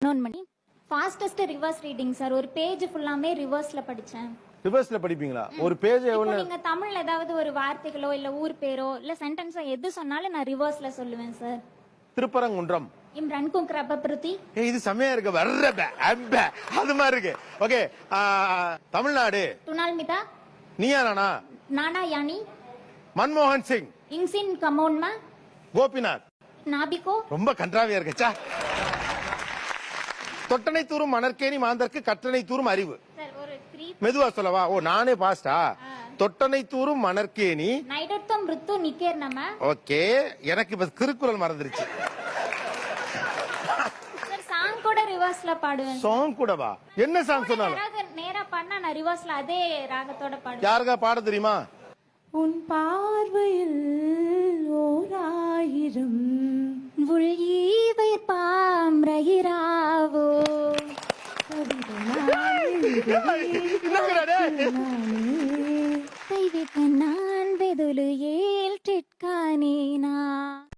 Known பண்ணி fastest reverse reading sir. ஒரு page ஃபுல்லாமே ரிவர்ஸ்ல படிச்சேன். ரிவர்ஸ்ல படிப்பீங்களா? ஒரு பேஜ் இப்போ எவ்வளவு? நீங்க தமிழ்ல ஏதாவது ஒரு வார்த்தைகளோ இல்ல ஊர் பேரோ இல்ல சென்டென்ஸோ எது சொன்னாலும் நான் ரிவர்ஸ்ல சொல்லுவேன் சார். திருப்பரங்குன்றம். இம்ரான் குக்ரப பிரதி. இது செமையா இருக்கு. வர்ற அது மாதிரி இருக்கு. ஓகே. தமிழ்நாடு. துனால்மிதா. நீயா நானா? நானா யானி. மன்மோகன் சிங். இன்சின் கமோன்மா. கோபிநாத். நாபிகோ. ரொம்ப கன்றாவியா இருக்குச்சா. தொட்டனை தூரும் மணற்கேணி மாந்தற்கு கற்றனை தூரும் அறிவு. சார் ஒரு 3 மெதுவா சொல்லவா? ஓ நானே பாஸ்டா. தொட்டனை தூரும் மணற்கேணி. நைடத்தம் ருத்து நிக்கேர் நம்ம. ஓகே. எனக்கு இப்ப திருக்குறள் மறந்துருச்சு. சார் சாங் கூட ரிவர்ஸ்ல பாடுவேன். சாங் கூடவா? என்ன சாங் சொன்னாலும் நேரா பண்ணா நான் ரிவர்ஸ்ல அதே ராகத்தோட பாடுவேன். யாருக்கா பாட தெரியுமா? உன் பார்வையில் ஓராயிரம் உள்ஈவைப்பாம் ரகிராவோ கைவிக்க நான் வெதுலு ஏல் டிட்கா